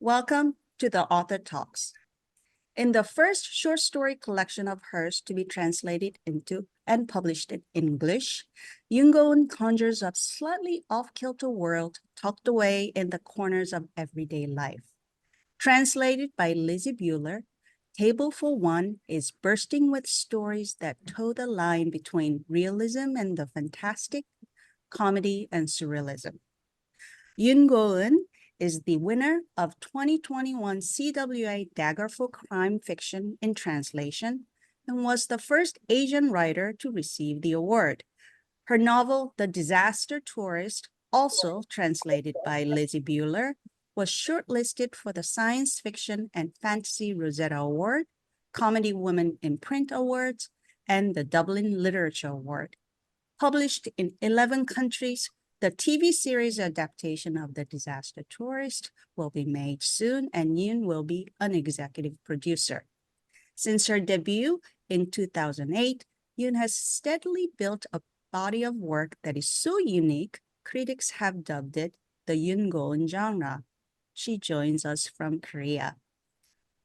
Welcome to the Author Talks. In the first short story collection of hers to be translated into and published in English, Yoon Go-eun conjures up slightly off-kilter world tucked away in the corners of everyday life. Translated by Lizzie Bueller, Table for One is bursting with stories that toe the line between realism and the fantastic, comedy and surrealism. Yoon Go-eun is the winner of 2021 CWA Dagger for Crime Fiction in Translation and was the first Asian writer to receive the award. Her novel, The Disaster Tourist, also translated by Lizzie Bueller, was shortlisted for the Science Fiction and Fantasy Rosetta Award, Comedy Women in Print Awards, and the Dublin Literature Award. Published in 11 countries, the TV series adaptation of The Disaster Tourist will be made soon, and Yoon will be an executive producer. Since her debut in 2008, Yoon has steadily built a body of work that is so unique, critics have dubbed it the Yoon Go-eun genre. She joins us from Korea.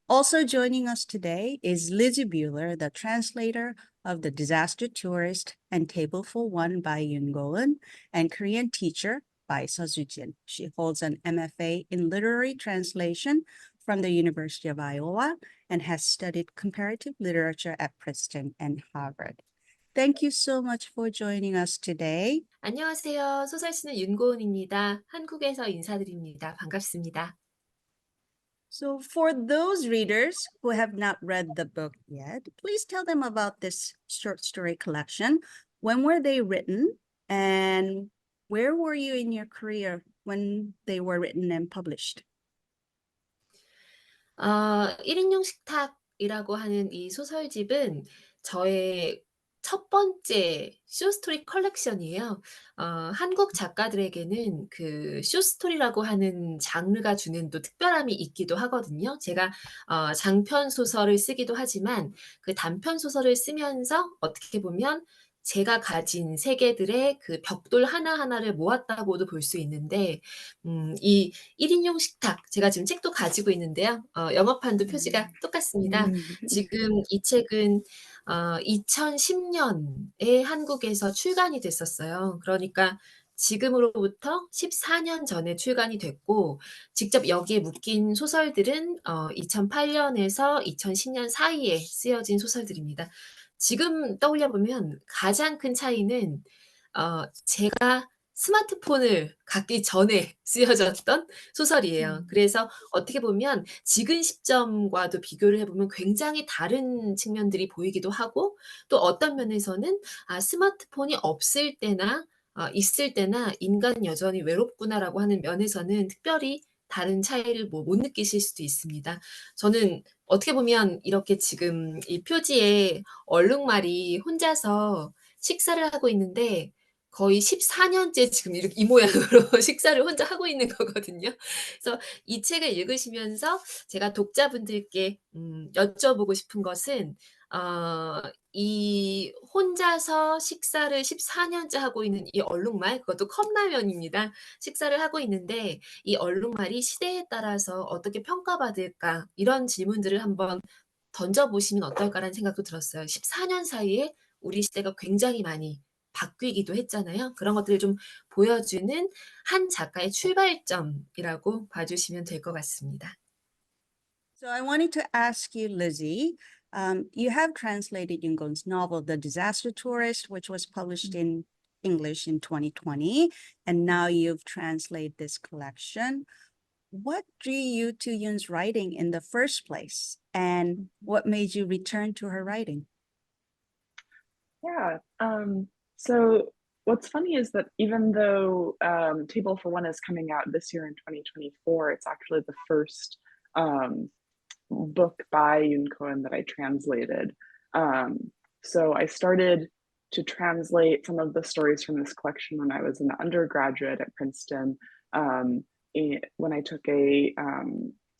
Also joining us today is Lizzie Bueller, the translator of The Disaster Tourist and Table for One by Yoon Go-eun, and Korean teacher by Seo Soo-jin. She holds an MFA in literary translation from the University of Iowa and has studied comparative literature at Princeton and Harvard. Thank you so much for joining us today. 안녕하세요. 소설쓰는 윤고은입니다. 한국에서 인사드립니다. 반갑습니다. So for those readers who have not read the book yet, please tell them about this short story collection. When were they written and where were you in your career when they were written and published? 1인용 식탁이라고 하는 이 소설집은 저의 첫 번째 숏스토리 컬렉션이에요. 한국 작가들에게는 그 숏스토리라고 하는 장르가 주는 또 특별함이 있기도 하거든요. 제가 장편 소설을 쓰기도 하지만 그 단편 소설을 쓰면서 어떻게 보면 제가 가진 세계들의 그 벽돌 하나하나를 모았다고도 볼 수 있는데 이 1인용 식탁 제가 지금 책도 가지고 있는데요. 영어판도 표지가 똑같습니다. 지금 이 책은 2010 년에 한국에서 출간이 됐었어요. 그러니까 지금으로부터 14년 전에 출간이 됐고 직접 여기에 묶인 소설들은 2008 년에서 2010년 사이에 쓰여진 소설들입니다. 지금 떠올려 보면 가장 큰 차이는 제가 스마트폰을 갖기 전에 쓰여졌던 소설이에요. 그래서 어떻게 보면 지금 시점과도 비교를 해 보면 굉장히 다른 측면들이 보이기도 하고 또 어떤 면에서는 '아 스마트폰이 없을 때나 있을 때나 인간은 여전히 외롭구나.'라고 하는 면에서는 특별히 다른 차이를 못 느끼실 수도 있습니다. 저는 어떻게 보면 이렇게 지금 이 표지에 얼룩말이 혼자서 식사를 하고 있는데 거의 14 년째 지금 이렇게 이 모양으로 식사를 혼자 하고 있는 거거든요. 그래서 이 책을 읽으시면서 제가 독자분들께 여쭤보고 싶은 것은 이 혼자서 식사를 14 년째 하고 있는 이 얼룩말 그것도 컵라면입니다. 식사를 하고 있는데 이 얼룩말이 시대에 따라서 어떻게 평가받을까 이런 질문들을 한번 던져 보시면 어떨까라는 생각도 들었어요. 14년 사이에 우리 시대가 굉장히 많이 바뀌기도 했잖아요. 그런 것들을 좀 보여주는 한 작가의 출발점이라고 봐 주시면 될 것 같습니다. So I wanted to ask you, Lizzie, you have translated Yoon Go-eun's novel, The Disaster Tourist, which was published in English in 2020, and now you've translated this collection. What drew you to Yoon's writing in the first place, and what made you return to her writing? Yeah. So what's funny is that even though Table for One is coming out this year in 2024, it's actually the first book by Yoon Cohen that I translated. So I started to translate some of the stories from this collection when I was an undergraduate at Princeton, when I took a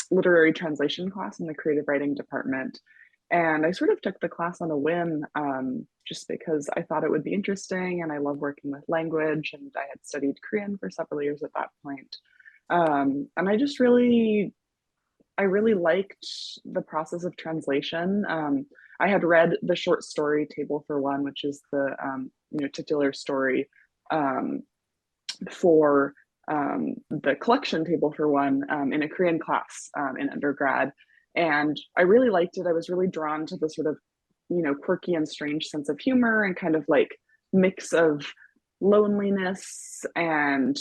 literary translation class in the creative writing department. And I sort of took the class on a whim, just because I thought it would be interesting and I love working with language, and I had studied Korean for several years at that point. And I just really I really liked the process of translation. I had read the short story Table for One, which is the titular story um, for the collection Table for One in a Korean class in undergrad, and I really liked it. I was really drawn to the sort of quirky and strange sense of humor and kind of like mix of loneliness and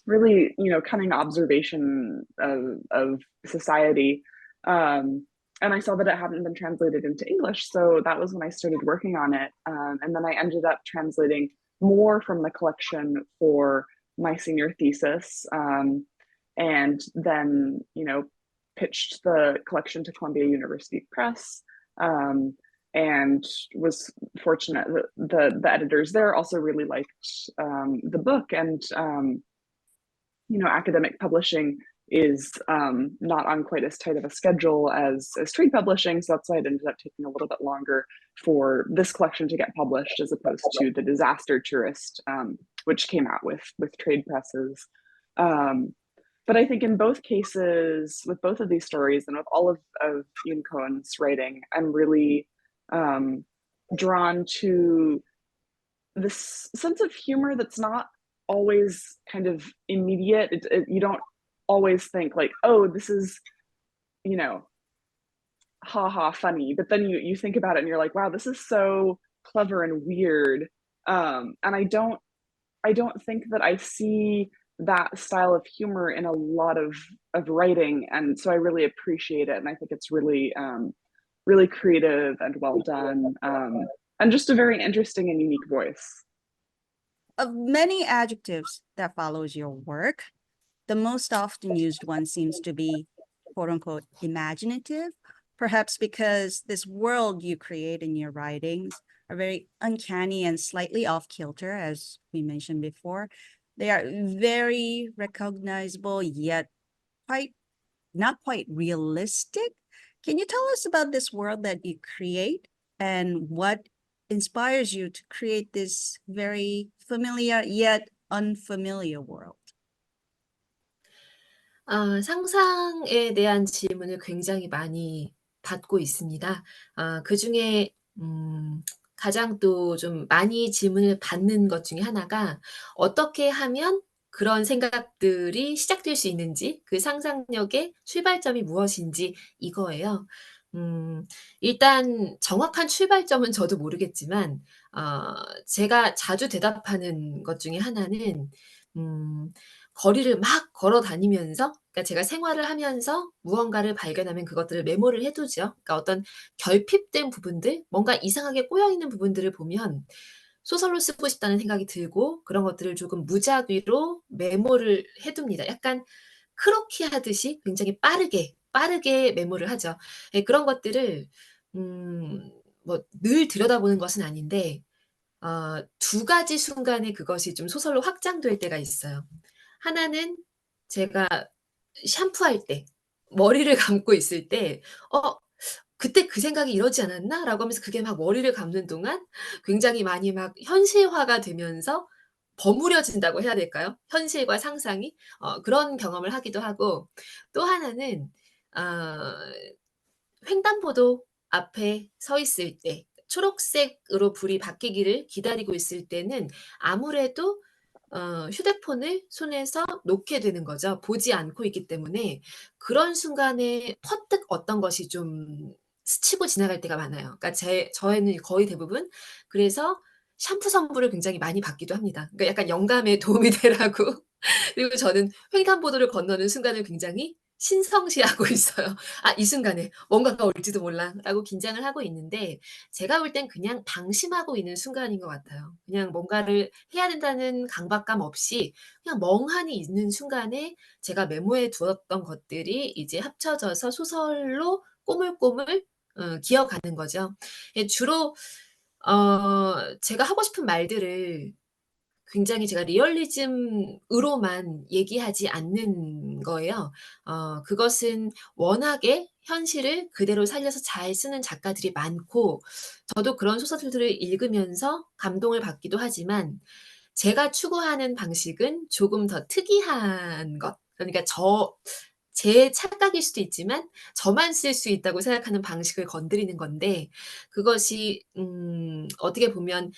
really cunning observation of society. And I saw that it hadn't been translated into English, so that was when I started working on it. And then I ended up translating more from the collection for my senior thesis, and then pitched the collection to Columbia University Press, and was fortunate that the editors there also really liked the book. And academic publishing is not on quite as tight of a schedule as trade publishing, so that's why it ended up taking a little bit longer for this collection to get published as opposed to The Disaster Tourist, which came out with trade presses. But I think in both cases, with both of these stories and with all of Yoon Kohn's writing, I'm really drawn to this sense of humor that's not always kind of immediate. You don't always think like, oh, this is, haha funny, but then you think about it and you're like, wow, this is so clever and weird. And I don't think that I see that style of humor in a lot of writing, and so I really appreciate it, and I think it's really really creative and well done, and just a very interesting and unique voice. Of many adjectives that follows your work, the most often used one seems to be quote unquote imaginative, perhaps because this world you create in your writings are very uncanny and slightly off kilter, as we mentioned before. They are very recognizable, yet not quite realistic. Can you tell us about this world that you create and what inspires you to create this very familiar yet unfamiliar world? 상상에 대한 질문을 굉장히 많이 받고 있습니다. 그중에 가장 또 좀 많이 질문을 받는 것 중에 하나가 어떻게 하면 그런 생각들이 시작될 수 있는지, 그 상상력의 출발점이 무엇인지 이거예요. 일단 정확한 출발점은 저도 모르겠지만 제가 자주 대답하는 것 중에 하나는 거리를 막 걸어 다니면서, 그러니까 제가 생활을 하면서 무언가를 발견하면 그것들을 메모를 해 두죠. 그러니까 어떤 결핍된 부분들, 뭔가 이상하게 꼬여 있는 부분들을 보면 소설로 쓰고 싶다는 생각이 들고 그런 것들을 조금 무작위로 메모를 해 둡니다. 약간 크로키 하듯이 굉장히 빠르게 메모를 하죠. 예, 그런 것들을 뭐 늘 들여다보는 것은 아닌데 두 가지 순간에 그것이 좀 소설로 확장될 때가 있어요. 하나는 제가 샴푸할 때, 머리를 감고 있을 때 '어 그때 그 생각이 이러지 않았나?'라고 하면서 그게 막 머리를 감는 동안 굉장히 많이 막 현실화가 되면서 버무려진다고 해야 될까요? 현실과 상상이. 그런 경험을 하기도 하고, 또 하나는 어 횡단보도 앞에 서 있을 때 초록색으로 불이 바뀌기를 기다리고 있을 때는 아무래도 휴대폰을 손에서 놓게 되는 거죠. 보지 않고 있기 때문에 그런 순간에 퍼뜩 어떤 것이 좀 스치고 지나갈 때가 많아요. 그러니까 저희는 거의 대부분 그래서 샴푸 선물을 굉장히 많이 받기도 합니다. 그러니까 약간 영감에 도움이 되라고. 그리고 저는 횡단보도를 건너는 순간을 굉장히 신성시하고 있어요. '아 이 순간에 뭔가가 올지도 몰라.'라고 긴장을 하고 있는데, 제가 볼 땐 그냥 방심하고 있는 순간인 것 같아요. 그냥 뭔가를 해야 된다는 강박감 없이 그냥 멍하니 있는 순간에 제가 메모해 두었던 것들이 이제 합쳐져서 소설로 꼬물꼬물 기어가는 거죠. 예, 주로 제가 하고 싶은 말들을 굉장히 제가 리얼리즘으로만 얘기하지 않는 거예요. 그것은 워낙에 현실을 그대로 살려서 잘 쓰는 작가들이 많고, 저도 그런 소설들을 읽으면서 감동을 받기도 하지만 제가 추구하는 방식은 조금 더 특이한 것. 그러니까 제 착각일 수도 있지만 저만 쓸 수 있다고 생각하는 방식을 건드리는 건데 그것이 어떻게 보면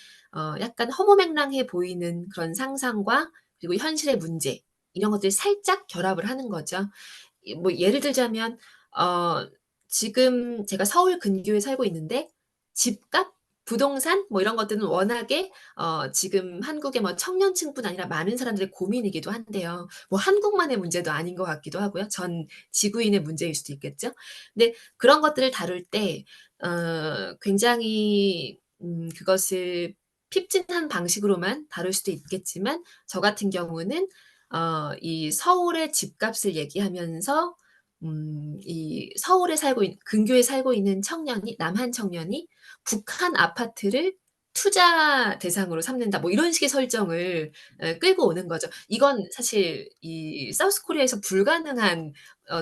약간 허무맹랑해 보이는 그런 상상과 그리고 현실의 문제 이런 것들을 살짝 결합을 하는 거죠. 뭐 예를 들자면 어 지금 제가 서울 근교에 살고 있는데 집값, 부동산 뭐 이런 것들은 워낙에 지금 한국의 뭐 청년층뿐 아니라 많은 사람들의 고민이기도 한데요. 뭐 한국만의 문제도 아닌 것 같기도 하고요. 전 지구인의 문제일 수도 있겠죠. 근데 그런 것들을 다룰 때 굉장히 그것을 핍진한 방식으로만 다룰 수도 있겠지만 저 같은 경우는 이 서울의 집값을 얘기하면서 이 서울에 살고 근교에 살고 있는 청년이 남한 청년이 북한 아파트를 투자 대상으로 삼는다. 뭐 이런 식의 설정을 끌고 오는 거죠. 이건 사실 이 사우스 코리아에서 불가능한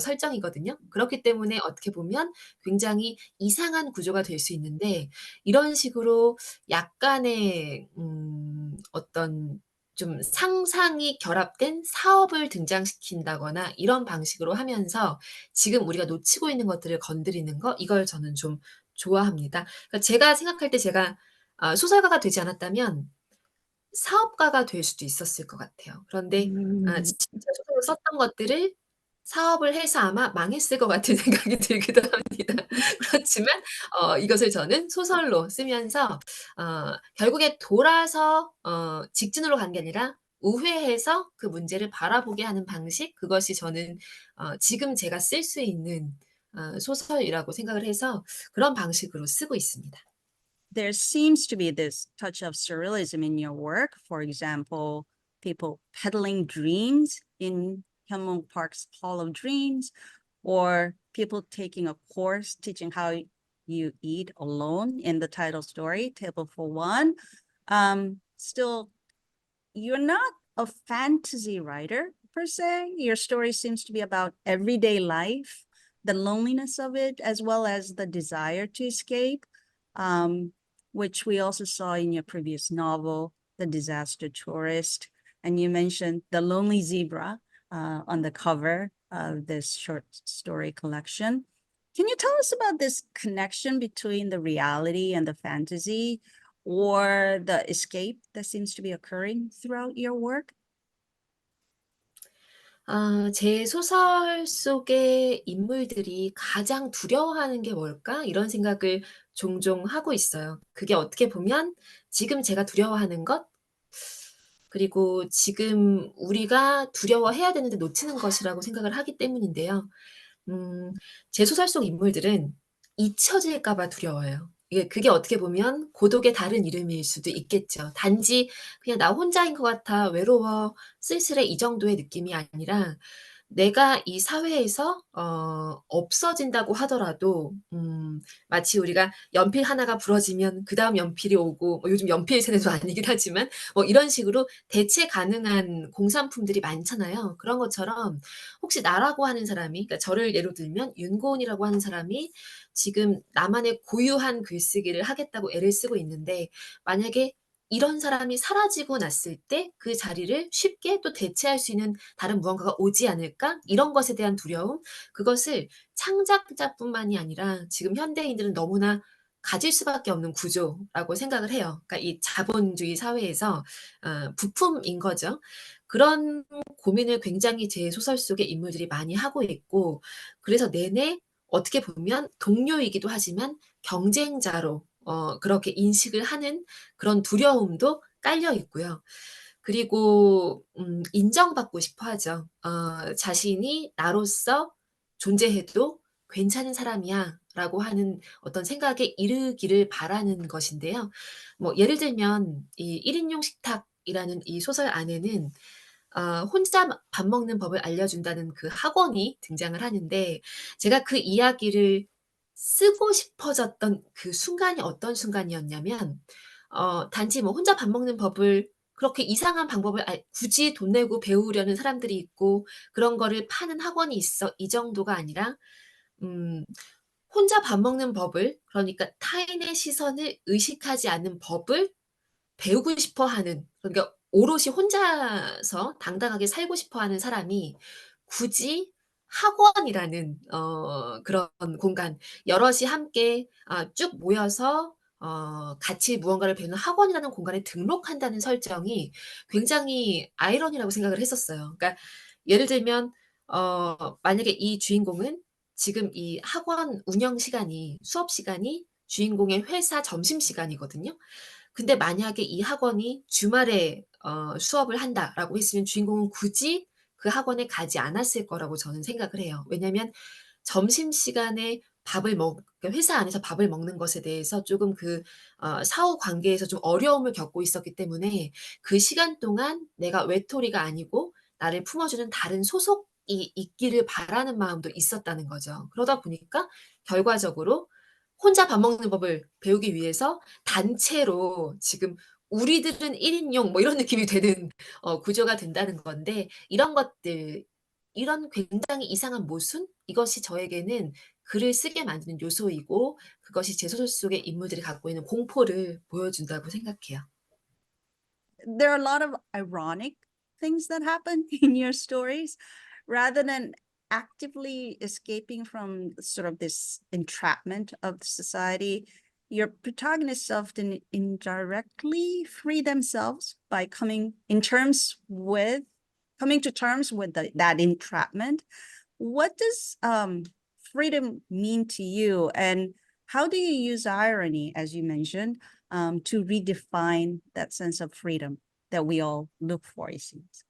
설정이거든요. 그렇기 때문에 어떻게 보면 굉장히 이상한 구조가 될 수 있는데 이런 식으로 약간의 어떤 좀 상상이 결합된 사업을 등장시킨다거나 이런 방식으로 하면서 지금 우리가 놓치고 있는 것들을 건드리는 거 이걸 저는 좀 좋아합니다. 그러니까 제가 생각할 때 제가 소설가가 되지 않았다면 사업가가 될 수도 있었을 것 같아요. 그런데 Mm. 진짜 소설을 썼던 것들을 사업을 해서 아마 망했을 것 같은 생각이 들기도 합니다. 그렇지만 이것을 저는 소설로 쓰면서 결국에 돌아서 직진으로 간 게 아니라 우회해서 그 문제를 바라보게 하는 방식 그것이 저는 지금 제가 쓸 수 있는 소설이라고 생각을 해서 그런 방식으로 쓰고 있습니다. There seems to be this touch of surrealism in your work. For example, people peddling dreams in Hyunmong Park's Hall of Dreams, or people taking a course teaching how you eat alone in the title story, Table for One. Still, you're not a fantasy writer per se. Your story seems to be about everyday life, the loneliness of it, as well as the desire to escape, which we also saw in your previous novel, The Disaster Tourist. And you mentioned the lonely zebra on the cover of this short story collection. Can you tell us about this connection between the reality and the fantasy, or the escape that seems to be occurring throughout your work? 제 소설 속의 인물들이 가장 두려워하는 게 뭘까? 이런 생각을 종종 하고 있어요. 그게 어떻게 보면 지금 제가 두려워하는 것, 그리고 지금 우리가 두려워해야 되는데 놓치는 것이라고 생각을 하기 때문인데요. 음 제 소설 속 인물들은 잊혀질까 봐 두려워요. 그게 어떻게 보면 고독의 다른 이름일 수도 있겠죠. 단지 '그냥 나 혼자인 것 같아. 외로워. 쓸쓸해.' 이 정도의 느낌이 아니라 내가 이 사회에서 없어진다고 하더라도 마치 우리가 연필 하나가 부러지면 그다음 연필이 오고 뭐 요즘 연필 세대도 아니긴 하지만 뭐 이런 식으로 대체 가능한 공산품들이 많잖아요. 그런 것처럼 혹시 나라고 하는 사람이 그러니까 저를 예로 들면 윤고은이라고 하는 사람이 지금 나만의 고유한 글쓰기를 하겠다고 애를 쓰고 있는데 만약에 이런 사람이 사라지고 났을 때 그 자리를 쉽게 또 대체할 수 있는 다른 무언가가 오지 않을까? 이런 것에 대한 두려움, 그것을 창작자뿐만이 아니라 지금 현대인들은 너무나 가질 수밖에 없는 구조라고 생각을 해요. 그러니까 이 자본주의 사회에서 부품인 거죠. 그런 고민을 굉장히 제 소설 속의 인물들이 많이 하고 있고 그래서 내내 어떻게 보면 동료이기도 하지만 경쟁자로 그렇게 인식을 하는 그런 두려움도 깔려 있고요. 그리고 인정받고 싶어 하죠. 자신이 나로서 존재해도 '괜찮은 사람이야.'라고 하는 어떤 생각에 이르기를 바라는 것인데요. 뭐 예를 들면 이 1 인용 식탁이라는 이 소설 안에는 혼자 밥 먹는 법을 알려준다는 그 학원이 등장을 하는데 제가 그 이야기를 쓰고 싶어졌던 그 순간이 어떤 순간이었냐면 단지 뭐 혼자 밥 먹는 법을 그렇게 이상한 방법을 굳이 돈 내고 배우려는 사람들이 있고 그런 거를 파는 학원이 있어 이 정도가 아니라 음 혼자 밥 먹는 법을 그러니까 타인의 시선을 의식하지 않는 법을 배우고 싶어 하는 그러니까 오롯이 혼자서 당당하게 살고 싶어 하는 사람이 굳이 학원이라는 그런 공간, 여럿이 함께 쭉 모여서 같이 무언가를 배우는 학원이라는 공간에 등록한다는 설정이 굉장히 아이러니라고 생각을 했었어요. 그러니까 예를 들면 만약에 이 주인공은 지금 이 학원 운영 시간이, 수업 시간이 주인공의 회사 점심시간이거든요. 근데 만약에 이 학원이 주말에 수업을 한다라고 했으면 주인공은 굳이 그 학원에 가지 않았을 거라고 저는 생각을 해요. 왜냐면 점심시간에 그러니까 회사 안에서 밥을 먹는 것에 대해서 조금 사후 관계에서 좀 어려움을 겪고 있었기 때문에 그 시간 동안 내가 외톨이가 아니고 나를 품어주는 다른 소속이 있기를 바라는 마음도 있었다는 거죠. 그러다 보니까 결과적으로 혼자 밥 먹는 법을 배우기 위해서 단체로 지금 우리들은 1 인용 뭐 이런 느낌이 되는 구조가 된다는 건데, 이런 것들, 이런 굉장히 이상한 모순, 이것이 저에게는 글을 쓰게 만드는 요소이고 그것이 제 소설 속의 인물들이 갖고 있는 공포를 보여준다고 생각해요. There are a lot of ironic things that happen in your stories rather than actively escaping from sort of this entrapment of society. Your protagonists often indirectly free themselves by coming to terms with that entrapment. What does freedom mean to you, and how do you use irony, as you mentioned, to redefine that sense of freedom that we all look for, it seems?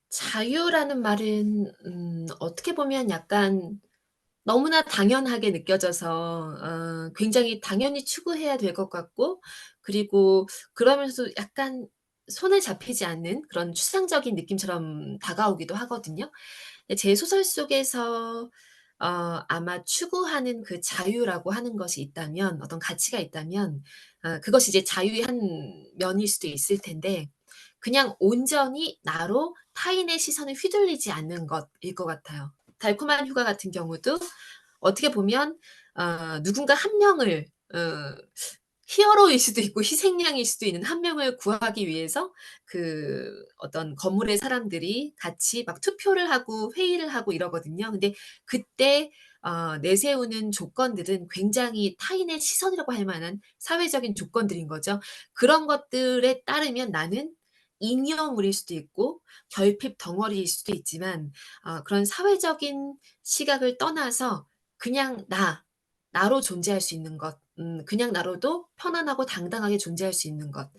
자유라는 말은 어떻게 보면 약간 너무나 당연하게 느껴져서 굉장히 당연히 추구해야 될 것 같고, 그리고 그러면서도 약간 손에 잡히지 않는 그런 추상적인 느낌처럼 다가오기도 하거든요. 제 소설 속에서 아마 추구하는 그 자유라고 하는 것이 있다면, 어떤 가치가 있다면 그것이 이제 자유의 한 면일 수도 있을 텐데, 그냥 온전히 나로 타인의 시선에 휘둘리지 않는 것일 것 같아요. 달콤한 휴가 같은 경우도 어떻게 보면 누군가 한 명을, 히어로일 수도 있고 희생양일 수도 있는 한 명을 구하기 위해서 그 어떤 건물의 사람들이 같이 막 투표를 하고 회의를 하고 이러거든요. 근데 그때 내세우는 조건들은 굉장히 타인의 시선이라고 할 만한 사회적인 조건들인 거죠. 그런 것들에 따르면 나는 잉여물일 수도 있고 결핍 덩어리일 수도 있지만, 그런 사회적인 시각을 떠나서 그냥 나로 존재할 수 있는 것, 그냥 나로도 편안하고 당당하게 존재할 수 있는 것,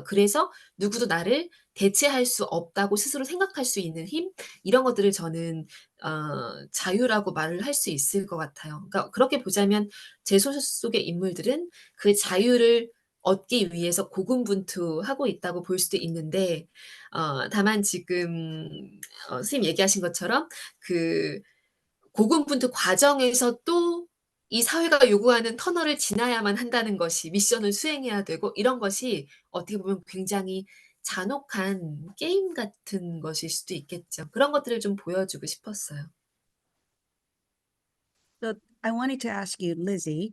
그래서 누구도 나를 대체할 수 없다고 스스로 생각할 수 있는 힘, 이런 것들을 저는 자유라고 말을 할 수 있을 것 같아요. 그러니까 그렇게 보자면 제 소설 속의 인물들은 그 자유를 얻기 위해서 고군분투하고 있다고 볼 수도 있는데, 다만 지금 선생님 얘기하신 것처럼 그 고군분투 과정에서 또 이 사회가 요구하는 터널을 지나야만 한다는 것이, 미션을 수행해야 되고 이런 것이 어떻게 보면 굉장히 잔혹한 게임 같은 것일 수도 있겠죠. 그런 것들을 좀 보여주고 싶었어요. So I wanted to ask you, Lizzie,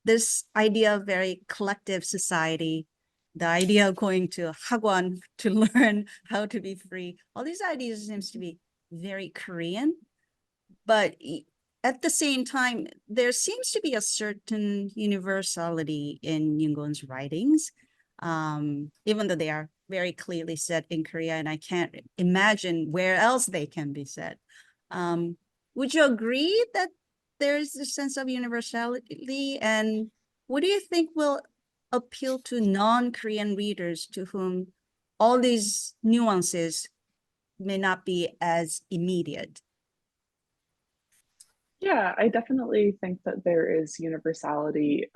this idea of very collective society, the idea of going to Hagwon to learn how to be free, all these ideas seems to be very Korean, but at the same time, there seems to be a certain universality in Yungon's writings, even though they are very clearly set in Korea, and I can't imagine where else they can be set. Would you agree that there's a sense of universality, and what do you think will appeal to non-Korean readers to whom all these nuances may not be as immediate? Yeah, I definitely think that there is universality,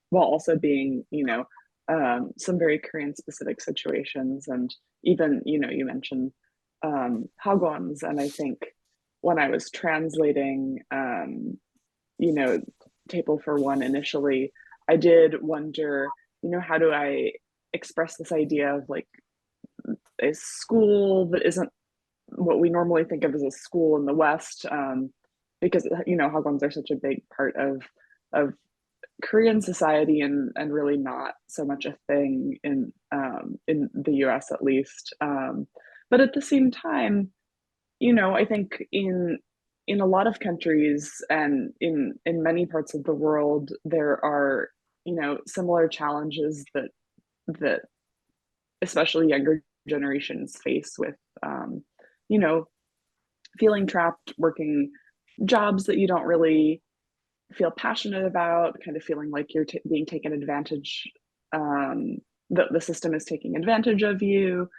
while also being, some very Korean specific situations. And even, you mentioned hagwons, and I think when I was translating, Table for One initially, I did wonder, how do I express this idea of like a school that isn't what we normally think of as a school in the West, because hagwons are such a big part of Korean society, and really not so much a thing in the US, at least. But at the same time, I think in a lot of countries and in many parts of the world, there are, similar challenges that especially younger generations face with, you know, feeling trapped, working jobs that you don't really feel passionate about, kind of feeling like you're being taken advantage, the system is taking advantage of you,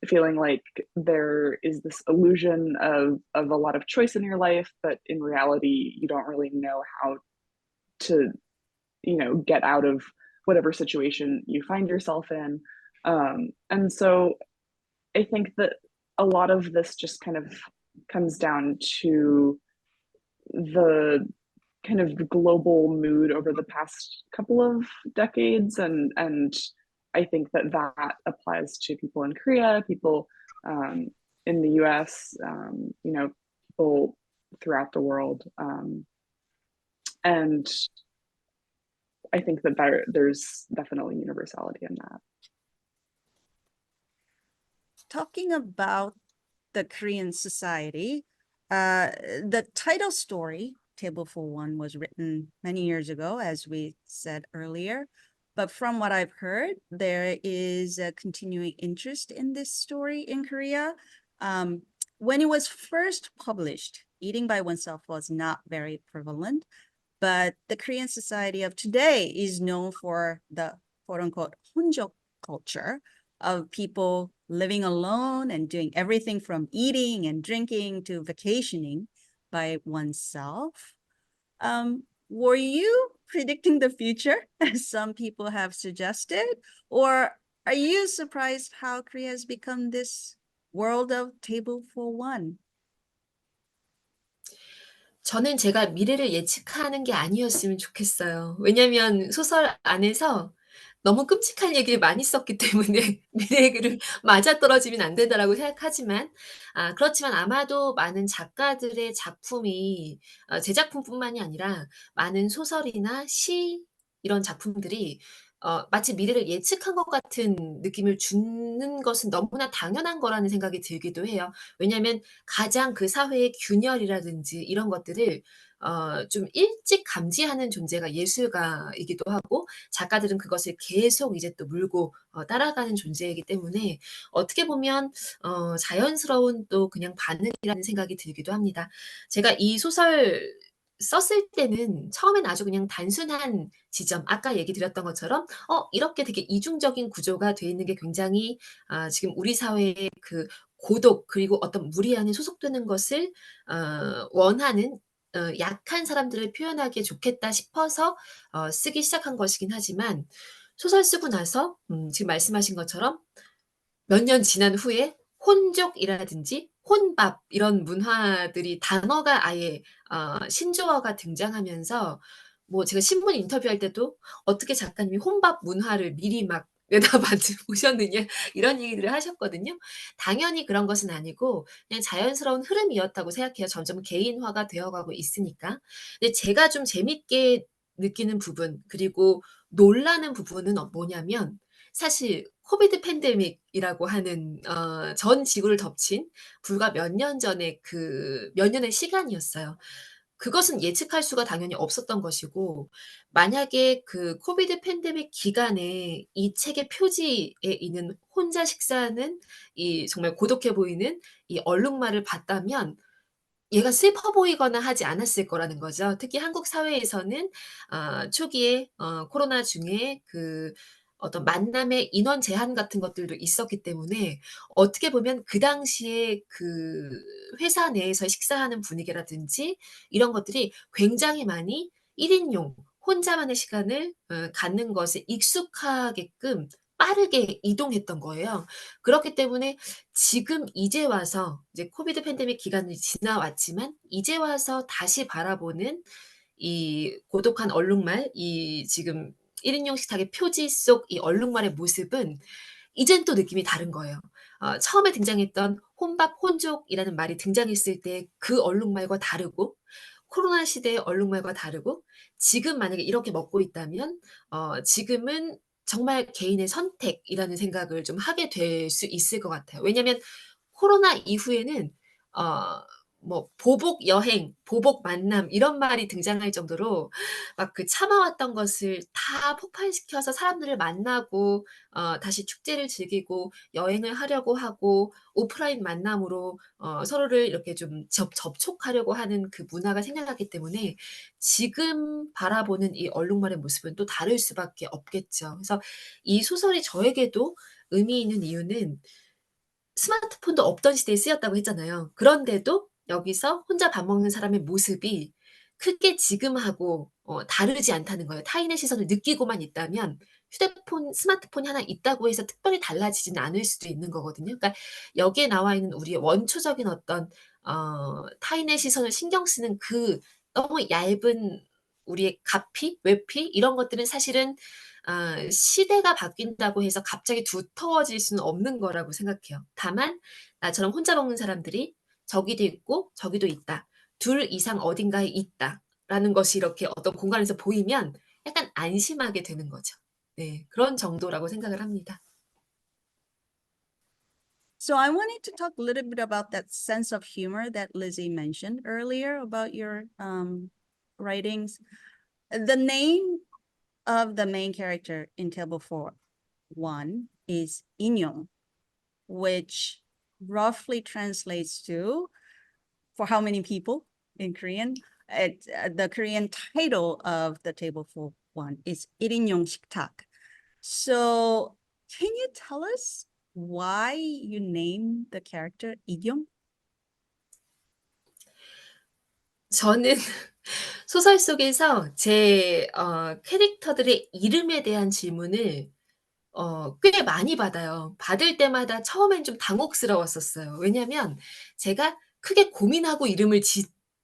feeling like there is this illusion of a lot of choice in your life, but in reality, you don't really know how to, get out of whatever situation you find yourself in. And so I think that a lot of this just kind of comes down to the kind of global mood over the past couple of decades, and I think that applies to people in Korea, people in the US, people throughout the world, and I think that there's definitely universality in that. Talking about the Korean society, the title story, Table for One, was written many years ago, as we said earlier. But from what I've heard, there is a continuing interest in this story in Korea. When it was first published, eating by oneself was not very prevalent, but the Korean society of today is known for the quote unquote 혼족 culture of people living alone and doing everything from eating and drinking to vacationing by oneself. Were you predicting the future, as some people have suggested, or are you surprised how Korea has become this world of table for one? 저는 제가 미래를 예측하는 게 아니었으면 좋겠어요. 왜냐면 소설 안에서 너무 끔찍한 얘기를 많이 썼기 때문에 '미래를 맞아떨어지면 안 된다.'라고 생각하지만 그렇지만 아마도 많은 작가들의 작품이 제 작품뿐만이 아니라 많은 소설이나 시 이런 작품들이 마치 미래를 예측한 것 같은 느낌을 주는 것은 너무나 당연한 거라는 생각이 들기도 해요. 왜냐하면 가장 그 사회의 균열이라든지 이런 것들을 좀 일찍 감지하는 존재가 예술가이기도 하고 작가들은 그것을 계속 이제 또 물고 따라가는 존재이기 때문에 어떻게 보면 자연스러운 또 그냥 반응이라는 생각이 들기도 합니다. 제가 이 소설 썼을 때는 처음엔 아주 그냥 단순한 지점 아까 얘기 드렸던 것처럼 이렇게 되게 이중적인 구조가 돼 있는 게 굉장히 지금 우리 사회의 그 고독 그리고 어떤 무리 안에 소속되는 것을 원하는 약한 사람들을 표현하기에 좋겠다 싶어서 쓰기 시작한 것이긴 하지만 소설 쓰고 나서 지금 말씀하신 것처럼 몇 년 지난 후에 혼족이라든지 혼밥 이런 문화들이 단어가 아예 신조어가 등장하면서 뭐 제가 신문 인터뷰할 때도 "어떻게 작가님이 혼밥 문화를 미리 막 내다 보셨느냐." 이런 얘기들을 하셨거든요. 당연히 그런 것은 아니고 그냥 자연스러운 흐름이었다고 생각해요, 점점 개인화가 되어 가고 있으니까. 근데 제가 좀 재밌게 느끼는 부분 그리고 놀라는 부분은 뭐냐면 사실 코비드 팬데믹이라고 하는 전 지구를 덮친 불과 몇 년 전의 그 몇 년의 시간이었어요. 그것은 예측할 수가 당연히 없었던 것이고 만약에 그 코비드 팬데믹 기간에 이 책의 표지에 있는 혼자 식사하는 이 정말 고독해 보이는 이 얼룩말을 봤다면 얘가 슬퍼 보이거나 하지 않았을 거라는 거죠. 특히 한국 사회에서는 초기에 코로나 중에 그 어떤 만남의 인원 제한 같은 것들도 있었기 때문에 어떻게 보면 그 당시에 그 회사 내에서 식사하는 분위기라든지 이런 것들이 굉장히 많이 1 인용 혼자만의 시간을 갖는 것에 익숙하게끔 빠르게 이동했던 거예요. 그렇기 때문에 지금 이제 와서 이제 코비드 팬데믹 기간이 지나왔지만 이제 와서 다시 바라보는 이 고독한 얼룩말 이 지금 1 인용 식탁의 표지 속 이 얼룩말의 모습은 이젠 또 느낌이 다른 거예요. 처음에 등장했던 혼밥, 혼족이라는 말이 등장했을 때 그 얼룩말과 다르고 코로나 시대의 얼룩말과 다르고 지금 만약에 이렇게 먹고 있다면 지금은 정말 개인의 선택이라는 생각을 좀 하게 될 수 있을 것 같아요. 왜냐하면 코로나 이후에는 뭐 보복 여행, 보복 만남 이런 말이 등장할 정도로 막 그 참아왔던 것을 다 폭발시켜서 사람들을 만나고 다시 축제를 즐기고 여행을 하려고 하고 오프라인 만남으로 서로를 이렇게 좀 접촉하려고 하는 그 문화가 생겨났기 때문에 지금 바라보는 이 얼룩말의 모습은 또 다를 수밖에 없겠죠. 그래서 이 소설이 저에게도 의미 있는 이유는 스마트폰도 없던 시대에 쓰였다고 했잖아요. 그런데도 여기서 혼자 밥 먹는 사람의 모습이 크게 지금하고 다르지 않다는 거예요. 타인의 시선을 느끼고만 있다면 스마트폰이 하나 있다고 해서 특별히 달라지지는 않을 수도 있는 거거든요. 그러니까 여기에 나와 있는 우리의 원초적인 어떤 타인의 시선을 신경 쓰는 그 너무 얇은 우리의 가피, 외피 이런 것들은 사실은 시대가 바뀐다고 해서 갑자기 두터워질 수는 없는 거라고 생각해요. 다만 나처럼 혼자 먹는 사람들이 저기도 있고 저기도 있다. 둘 이상 어딘가에 있다라는 것이 이렇게 어떤 공간에서 보이면 약간 안심하게 되는 거죠. 네. 그런 정도라고 생각을 합니다. So I wanted to talk a little bit about that sense of humor that Lizzie mentioned earlier about your writings. The name of the main character in Table 4-1 is Inyon, which roughly translates to for how many people in Korean? The Korean title of the Table 4-1 is 1인용 식탁. So can you tell us why you named the character Inyon? 저는 소설 속에서 제 캐릭터들의 이름에 대한 질문을 꽤 많이 받아요. 받을 때마다 처음엔 좀 당혹스러웠었어요. 왜냐면 제가 크게 고민하고 이름을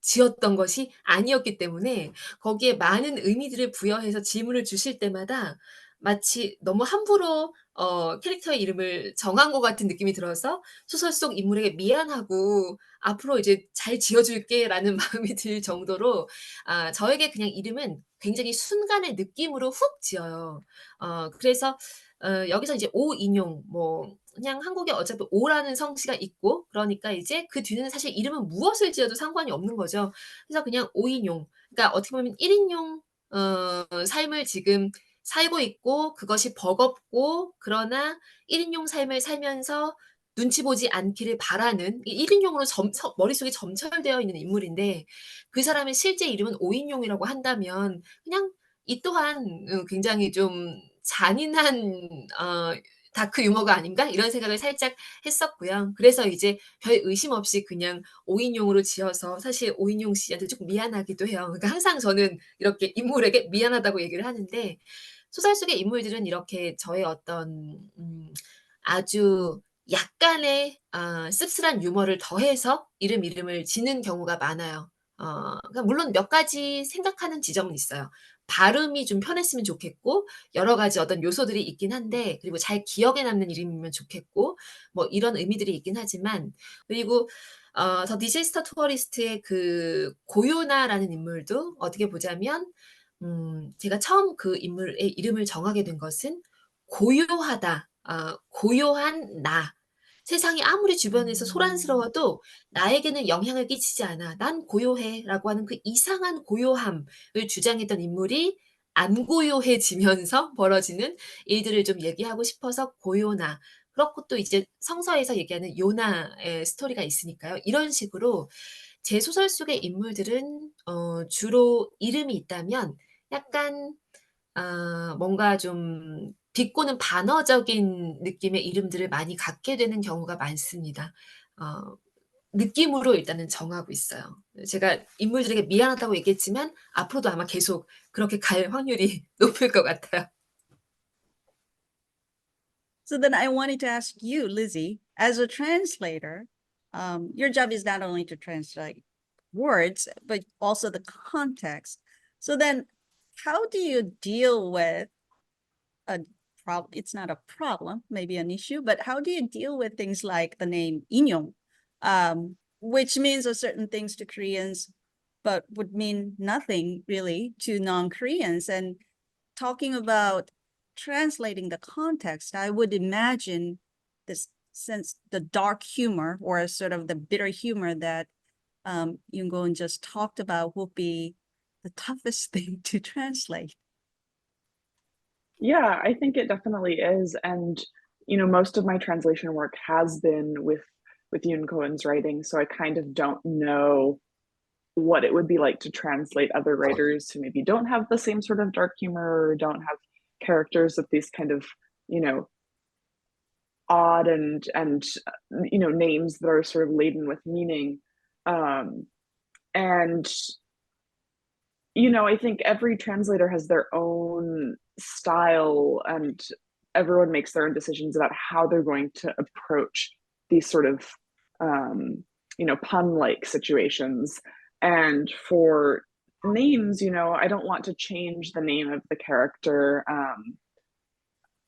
지었던 것이 아니었기 때문에 거기에 많은 의미들을 부여해서 질문을 주실 때마다 마치 너무 함부로 캐릭터의 이름을 정한 것 같은 느낌이 들어서 소설 속 인물에게 미안하고 '앞으로 이제 잘 지어 줄게.'라는 마음이 들 정도로 저에게 그냥 이름은 굉장히 순간의 느낌으로 훅 지어요. 그래서 여기서 이제 오인용 뭐 그냥 한국에 어차피 오라는 성씨가 있고 그러니까 이제 그 뒤는 사실 이름은 무엇을 지어도 상관이 없는 거죠. 그래서 그냥 오인용. 그러니까 어떻게 보면 1 인용 삶을 지금 살고 있고 그것이 버겁고 그러나 1 인용 삶을 살면서 눈치 보지 않기를 바라는 이 1 인용으로 머릿속에 점철되어 있는 인물인데 그 사람의 실제 이름은 오인용이라고 한다면 그냥 이 또한 굉장히 좀 잔인한 다크 유머가 아닌가 이런 생각을 살짝 했었고요. 그래서 이제 별 의심 없이 그냥 오인용으로 지어서 사실 오인용 씨한테 쪼끔 미안하기도 해요. 그러니까 항상 저는 이렇게 인물에게 미안하다고 얘기를 하는데 소설 속의 인물들은 이렇게 저의 어떤 아주 약간의 씁쓸한 유머를 더해서 이름을 짓는 경우가 많아요. 그러니까 물론 몇 가지 생각하는 지점은 있어요. 발음이 좀 편했으면 좋겠고 여러 가지 어떤 요소들이 있긴 한데 그리고 잘 기억에 남는 이름이면 좋겠고 뭐 이런 의미들이 있긴 하지만 그리고 더 디지스터 투어리스트의 그 고요나라는 인물도 어떻게 보자면 제가 처음 그 인물의 이름을 정하게 된 것은 고요하다. 고요한 나. 세상이 아무리 주변에서 소란스러워도 나에게는 영향을 끼치지 않아. 난 고요해.'라고 하는 그 이상한 고요함을 주장했던 인물이 안 고요해지면서 벌어지는 일들을 좀 얘기하고 싶어서 고요나. 그렇고 또 이제 성서에서 얘기하는 요나의 스토리가 있으니까요. 이런 식으로 제 소설 속의 인물들은 주로 이름이 있다면 약간 뭔가 좀 비꼬는 반어적인 느낌의 이름들을 많이 갖게 되는 경우가 많습니다. 어 느낌으로 일단은 정하고 있어요. 제가 인물들에게 미안하다고 얘기했지만 앞으로도 아마 계속 그렇게 갈 확률이 높을 것 같아요. So then I wanted to ask you, Lizzie, as a translator, your job is not only to translate words, but also the context. So then how do you deal with a problem? It's not a problem, maybe an issue, but how do you deal with things like the name Inyon, which means a certain things to Koreans, but would mean nothing really to non-Koreans? And talking about translating the context, I would imagine this since the dark humor or sort of the bitter humor that Yoon-gon just talked about will be the toughest thing to translate. Yeah, I think it definitely is. And, you know, most of my translation work has been with Yoon Cohen's writing, so I kind of don't know what it would be like to translate other writers who maybe don't have the same sort of dark humor or don't have characters with these kind of, you know, odd and you know, names that are sort of laden with meaning. And you know, I think every translator has their own style and everyone makes their own decisions about how they're going to approach these sort of you know, pun-like situations. And for names, you know, I don't want to change the name of the character.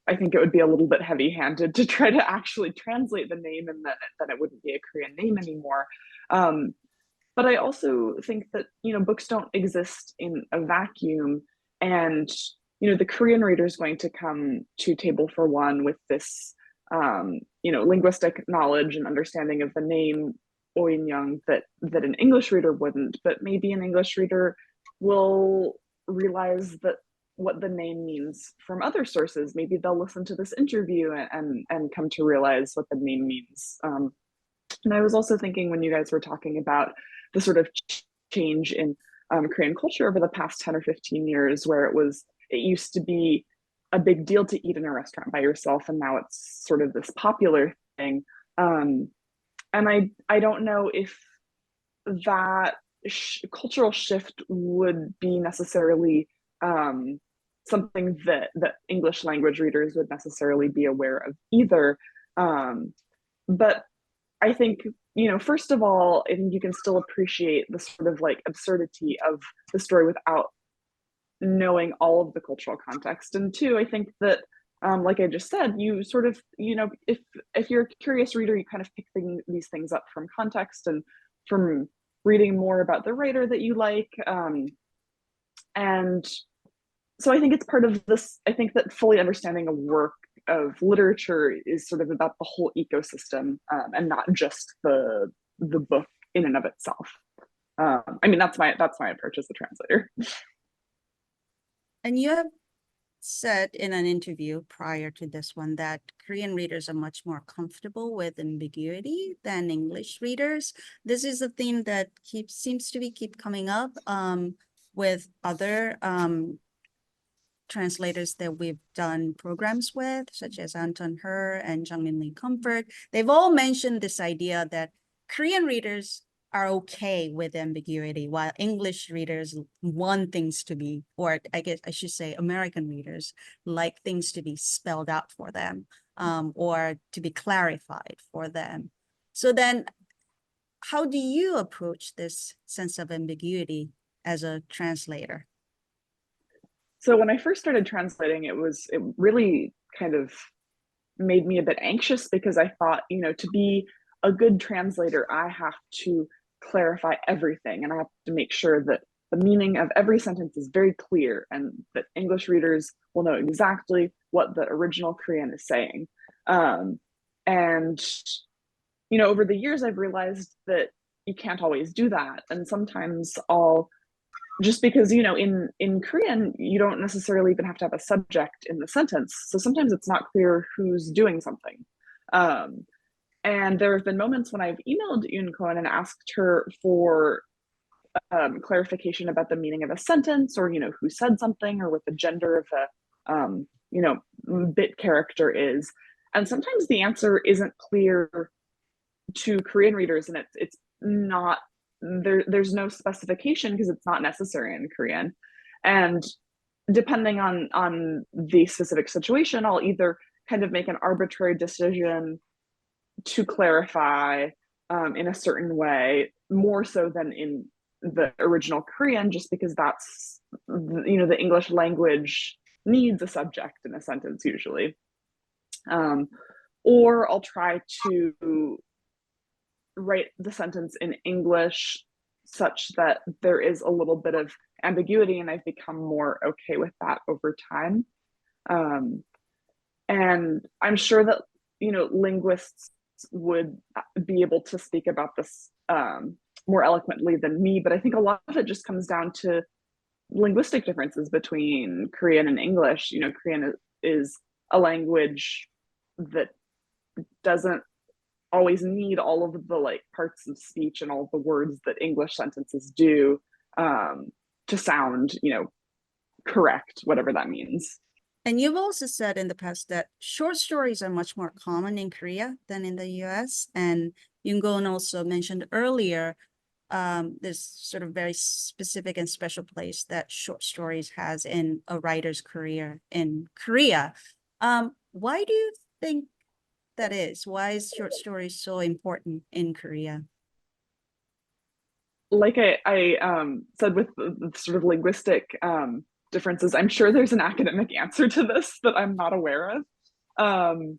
I think it would be a little bit heavy-handed to try to actually translate the name, and then it wouldn't be a Korean name anymore. But I also think that, you know, books don't exist in a vacuum, and you know, the Korean reader is going to come to Table for One with this you know, linguistic knowledge and understanding of the name Oh In-young that an English reader wouldn't, but maybe an English reader will realize that what the name means from other sources. Maybe they'll listen to this interview and come to realize what the name means. And I was also thinking when you guys were talking about the sort of change in Korean culture over the past 10 or 15 years, where it used to be a big deal to eat in a restaurant by yourself, and now it's sort of this popular thing. And I don't know if that cultural shift would be necessarily something that English language readers would necessarily be aware of either. But I think, you know, first of all, I think you can still appreciate the sort of like absurdity of the story without knowing all of the cultural context. And two, I think that, like I just said, you sort of, you know, if you're a curious reader, you kind of pick these things up from context and from reading more about the writer that you like. And so I think it's part of this. I think that fully understanding a work of literature is sort of about the whole ecosystem, and not just the book in and of itself. I mean, that's my approach as a translator. And you have said in an interview prior to this one that Korean readers are much more comfortable with ambiguity than English readers. This is a theme that seems to keep coming up with other translators that we've done programs with, such as Anton Her and Jungmin Lee Comfort. They've all mentioned this idea that Korean readers are okay with ambiguity, while English readers want things to be, or I guess I should say American readers like things to be spelled out for them, or to be clarified for them. So then how do you approach this sense of ambiguity as a translator? So when I first started translating, it really kind of made me a bit anxious, because I thought, you know, to be a good translator, I have to clarify everything, and I have to make sure that the meaning of every sentence is very clear and that English readers will know exactly what the original Korean is saying. And, you know, over the years, I've realized that you can't always do that. And sometimes just because, you know, in Korean, you don't necessarily even have to have a subject in the sentence. So sometimes it's not clear who's doing something. And there have been moments when I've emailed Yoon Cohen and asked her for clarification about the meaning of a sentence, or, you know, who said something, or what the gender of the, you know, bit character is. And sometimes the answer isn't clear to Korean readers, and it's not, there's no specification because it's not necessary in Korean. And depending on the specific situation, I'll either kind of make an arbitrary decision to clarify in a certain way, more so than in the original Korean, just because that's, you know, the English language needs a subject in a sentence usually. Or I'll try to write the sentence in English such that there is a little bit of ambiguity, and I've become more okay with that over time. And I'm sure that, you know, linguists would be able to speak about this more eloquently than me, but I think a lot of it just comes down to linguistic differences between Korean and English. You know, Korean is a language that doesn't always need all of the like parts of speech and all of the words that English sentences do to sound, you know, correct, whatever that means. And you've also said in the past that short stories are much more common in Korea than in the US. And Yoon-gon also mentioned earlier, this sort of very specific and special place that short stories has in a writer's career in Korea. Why do you think that is? Why is short stories so important in Korea? Like I said with the sort of linguistic differences, I'm sure there's an academic answer to this that I'm not aware of.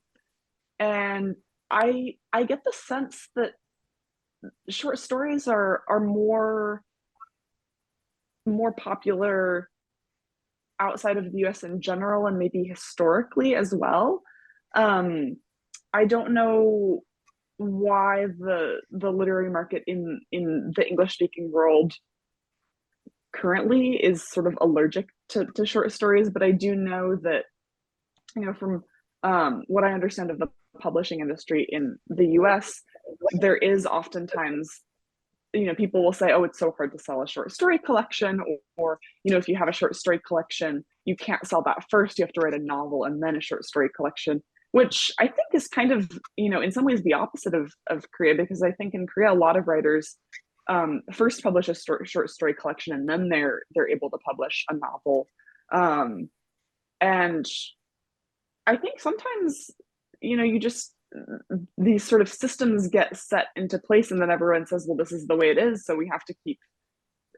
And I get the sense that short stories are more popular outside of the US in general and maybe historically as well. I don't know why the literary market in the English speaking world currently is sort of allergic to short stories, but I do know that, you know, from what I understand of the publishing industry in the US, there is oftentimes, you know, people will say, oh, it's so hard to sell a short story collection, or you know, if you have a short story collection, you can't sell that first, you have to write a novel and then a short story collection, which I think is kind of, you know, in some ways the opposite of Korea, because I think in Korea, a lot of writers first publish a short story collection and then they're able to publish a novel. And I think sometimes, you know, you just, these sort of systems get set into place and then everyone says, well, this is the way it is, so we have to keep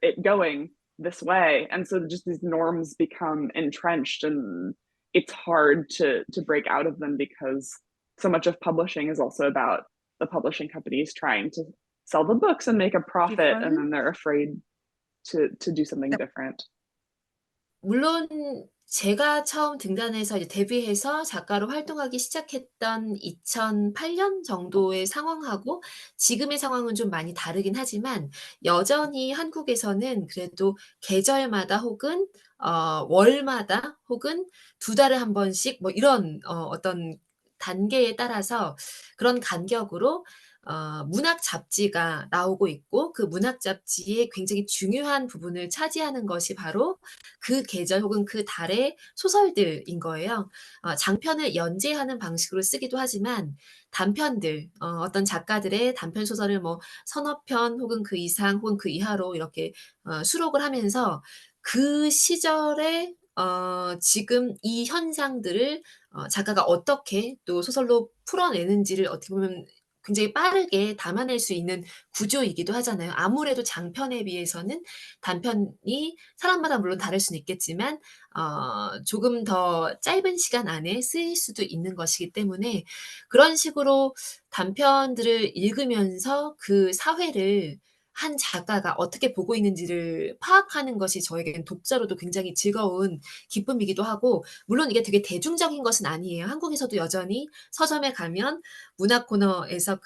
it going this way. And so just these norms become entrenched and it's hard to break out of them, because so much of publishing is also about the publishing companies trying to sell the books and make a profit, and then they're afraid to do something different. 물론 제가 처음 등단해서 이제 데뷔해서 작가로 활동하기 시작했던 2008년 정도의 상황하고 지금의 상황은 좀 많이 다르긴 하지만, 여전히 한국에서는 그래도 계절마다 혹은 월마다 혹은 2달에 한 번씩 뭐 이런 어떤 단계에 따라서 그런 간격으로 문학 잡지가 나오고 있고, 그 문학 잡지의 굉장히 중요한 부분을 차지하는 것이 바로 그 계절 혹은 그 달의 소설들인 거예요. 장편을 연재하는 방식으로 쓰기도 하지만 단편들, 어떤 작가들의 단편 소설을 뭐 서너 편 혹은 그 이상 혹은 그 이하로 이렇게 수록을 하면서 그 시절에 지금 이 현상들을 작가가 어떻게 또 소설로 풀어내는지를 어떻게 보면 굉장히 빠르게 담아낼 수 있는 구조이기도 하잖아요. 아무래도 장편에 비해서는 단편이 사람마다 물론 다를 수는 있겠지만 조금 더 짧은 시간 안에 쓰일 수도 있는 것이기 때문에, 그런 식으로 단편들을 읽으면서 그 사회를 한 작가가 어떻게 보고 있는지를 파악하는 것이 저에게는 독자로도 굉장히 즐거운 기쁨이기도 하고, 물론 이게 되게 대중적인 것은 아니에요. 한국에서도 여전히 서점에 가면 문학 코너에서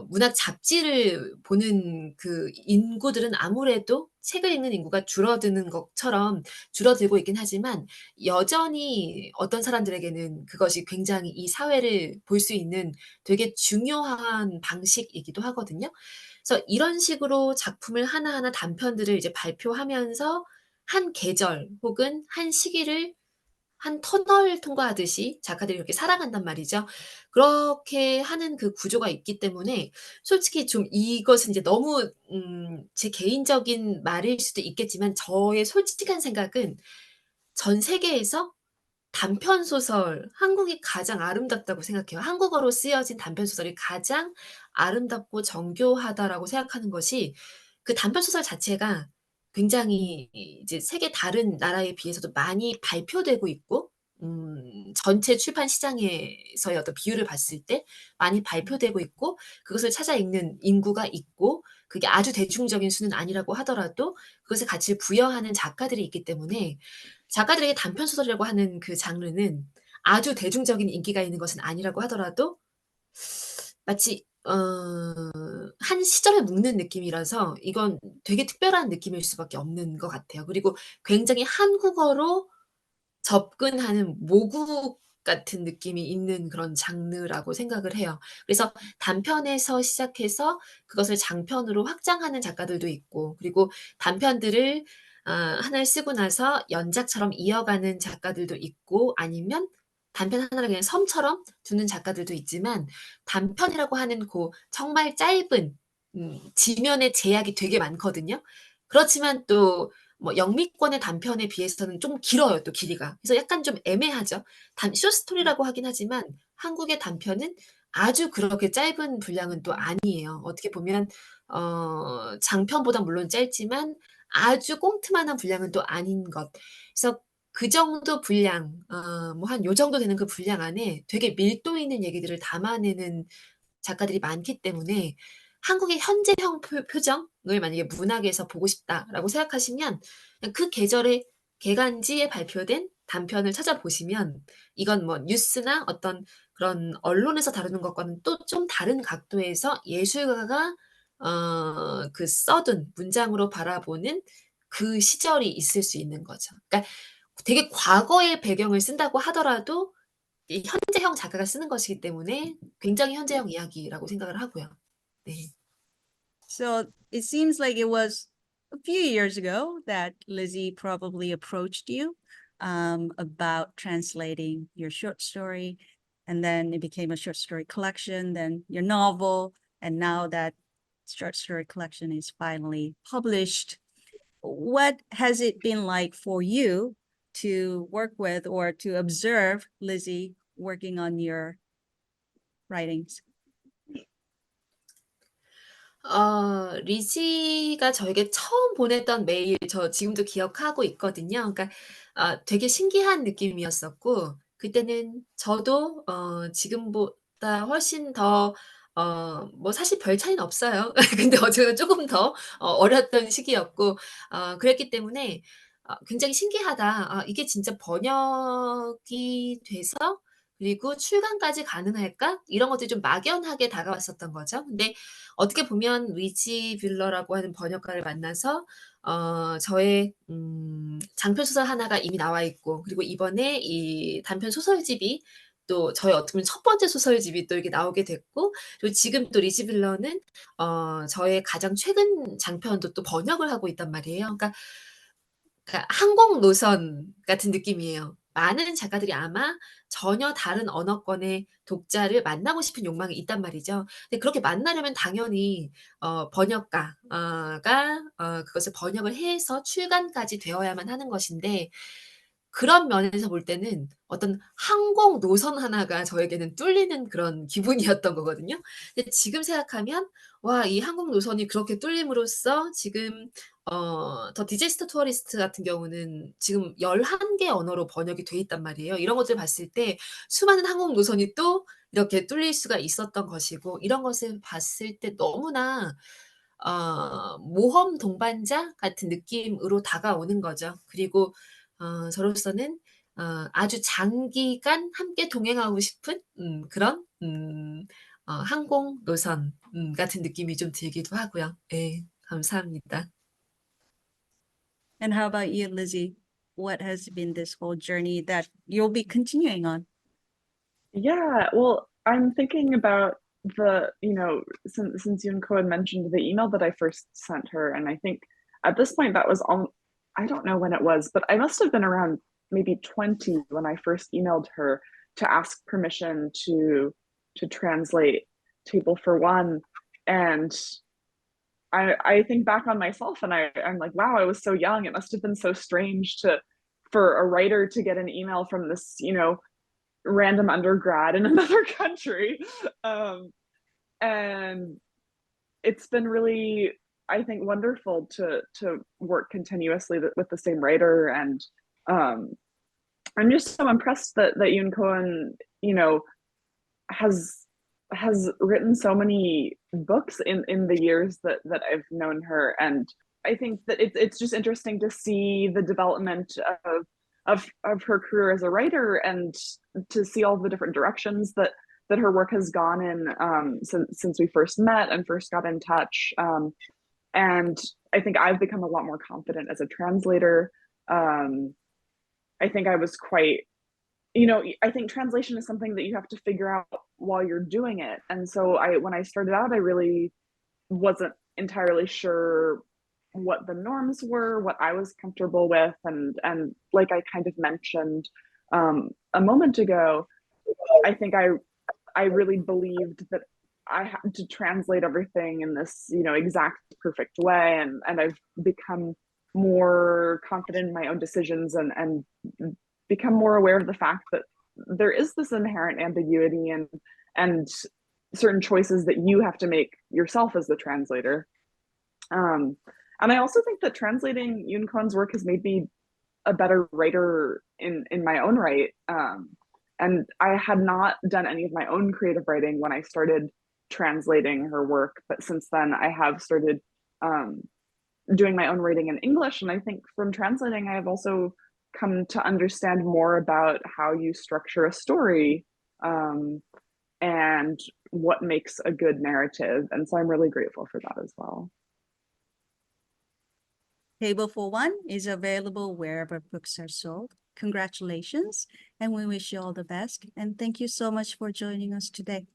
문학 잡지를 보는 그 인구들은 아무래도 책을 읽는 인구가 줄어드는 것처럼 줄어들고 있긴 하지만, 여전히 어떤 사람들에게는 그것이 굉장히 이 사회를 볼 수 있는 되게 중요한 방식이기도 하거든요. 그래서 이런 식으로 작품을 하나하나 단편들을 이제 발표하면서 한 계절 혹은 한 시기를 한 터널 통과하듯이 작가들이 이렇게 살아간단 말이죠. 그렇게 하는 그 구조가 있기 때문에 솔직히 좀 이것은 이제 너무 제 개인적인 말일 수도 있겠지만, 저의 솔직한 생각은 전 세계에서 단편 소설, 한국이 가장 아름답다고 생각해요. 한국어로 쓰여진 단편 소설이 가장 아름답고 정교하다라고 생각하는 것이, 그 단편 소설 자체가 굉장히 이제 세계 다른 나라에 비해서도 많이 발표되고 있고, 전체 출판 시장에서의 어떤 비율을 봤을 때 많이 발표되고 있고, 그것을 찾아 읽는 인구가 있고, 그게 아주 대중적인 수는 아니라고 하더라도 그것에 가치를 부여하는 작가들이 있기 때문에, 작가들에게 단편 소설이라고 하는 그 장르는 아주 대중적인 인기가 있는 것은 아니라고 하더라도 마치 한 시절에 묵는 느낌이라서 이건 되게 특별한 느낌일 수밖에 없는 것 같아요. 그리고 굉장히 한국어로 접근하는 모국 같은 느낌이 있는 그런 장르라고 생각을 해요. 그래서 단편에서 시작해서 그것을 장편으로 확장하는 작가들도 있고, 그리고 단편들을 하나를 쓰고 나서 연작처럼 이어가는 작가들도 있고, 아니면 단편 하나를 그냥 섬처럼 두는 작가들도 있지만, 단편이라고 하는 정말 짧은 지면의 제약이 되게 많거든요. 그렇지만 또 뭐 영미권의 단편에 비해서는 좀 길어요, 또 길이가. 그래서 약간 좀 애매하죠. 숏스토리라고 하긴 하지만 한국의 단편은 아주 그렇게 짧은 분량은 또 아니에요. 어떻게 보면 장편보다 물론 짧지만 아주 꽁트만한 분량은 또 아닌 것. 그래서 그 정도 분량, 뭐 한 요 정도 되는 그 분량 안에 되게 밀도 있는 얘기들을 담아내는 작가들이 많기 때문에 한국의 현재형 표정을 만약에 문학에서 보고 싶다라고 생각하시면 그냥 그 계절의 개간지에 발표된 단편을 찾아보시면 이건 뭐 뉴스나 어떤 그런 언론에서 다루는 것과는 또 좀 다른 각도에서 예술가가 그 써둔 문장으로 바라보는 그 시절이 있을 수 있는 거죠. 그러니까 되게 과거의 배경을 쓴다고 하더라도 이 현재형 작가가 쓰는 것이기 때문에 굉장히 현재형 이야기라고 생각을 하고요. 네. So it seems like it was a few years ago that Lizzie probably approached you about translating your short story, and then it became a short story collection, then your novel, and now that short story collection is finally published. What has it been like for you to work with or to observe Lizzie working on your writings? 리지가 저에게 처음 보냈던 메일 저 지금도 기억하고 있거든요. 그러니까 되게 신기한 느낌이었었고 그때는 저도 지금보다 훨씬 더 뭐 사실 별 차이는 없어요. 근데 어쨌든 쪼금 더 어렸던 시기였고 그랬기 때문에 굉장히 신기하다. '이게 진짜 번역이 돼서 그리고 출간까지 가능할까?' 이런 것들이 좀 막연하게 다가왔었던 거죠. 근데 어떻게 보면 리지 뷰러라고 하는 번역가를 만나서 저의 장편 소설 하나가 이미 나와 있고 그리고 이번에 이 단편 소설집이 또 저의 어떻게 보면 첫 번째 소설집이 또 이렇게 나오게 됐고 그리고 지금 또 리지 뷰러는 저의 가장 최근 장편도 또 번역을 하고 있단 말이에요. 그러니까 항공 노선 같은 느낌이에요. 많은 작가들이 아마 전혀 다른 언어권의 독자를 만나고 싶은 욕망이 있단 말이죠. 근데 그렇게 만나려면 당연히 번역가가 그것을 번역을 해서 출간까지 되어야만 하는 것인데 그런 면에서 볼 때는 어떤 항공 노선 하나가 저에게는 뚫리는 그런 기분이었던 거거든요. 근데 지금 생각하면 '와 이 항공 노선이 그렇게 뚫림으로써 지금 더 디제스트 투어리스트 같은 경우는 지금 11개 언어로 번역이 돼 있단 말이에요. 이런 것들을 봤을 때 수많은 항공 노선이 또 이렇게 뚫릴 수가 있었던 것이고 이런 것을 봤을 때 너무나 모험 동반자 같은 느낌으로 다가오는 거죠. 그리고 저로서는 아주 장기간 함께 동행하고 싶은 그런 항공 노선 같은 느낌이 좀 들기도 하고요. 예. 감사합니다. And how about you, Lizzie? What has been this whole journey that you'll be continuing on? Yeah, well, I'm thinking about since Yunko had mentioned the email that I first sent her, and I think at this point that was all I don't know when it was, but I must have been around maybe 20 when I first emailed her to ask permission to translate Table for One. And I think back on myself and I'm like, wow, I was so young. It must have been so strange for a writer to get an email from this, random undergrad in another country. And it's been really, I think, wonderful to work continuously with the same writer. And I'm just so impressed that Yoon Cohen, has written so many books in the years that I've known her. And I think that it's just interesting to see the development of her career as a writer and to see all the different directions that that her work has gone in since we first met and first got in touch. And I think I've become a lot more confident as a translator. I think I was quite, I think translation is something that you have to figure out while you're doing it. And so when I started out, I really wasn't entirely sure what the norms were, what I was comfortable with. And like I kind of mentioned a moment ago, I think I really believed that I had to translate everything in this, exact perfect way. And I've become more confident in my own decisions and become more aware of the fact that there is this inherent ambiguity and certain choices that you have to make yourself as the translator. And I also think that translating Yoon Kwon's work has made me a better writer in my own right. And I had not done any of my own creative writing when I started translating her work, but since then I have started doing my own writing in English. And I think from translating, I have also come to understand more about how you structure a story and what makes a good narrative. And so I'm really grateful for that as well. Table for One is available wherever books are sold. Congratulations, and we wish you all the best. And thank you so much for joining us today.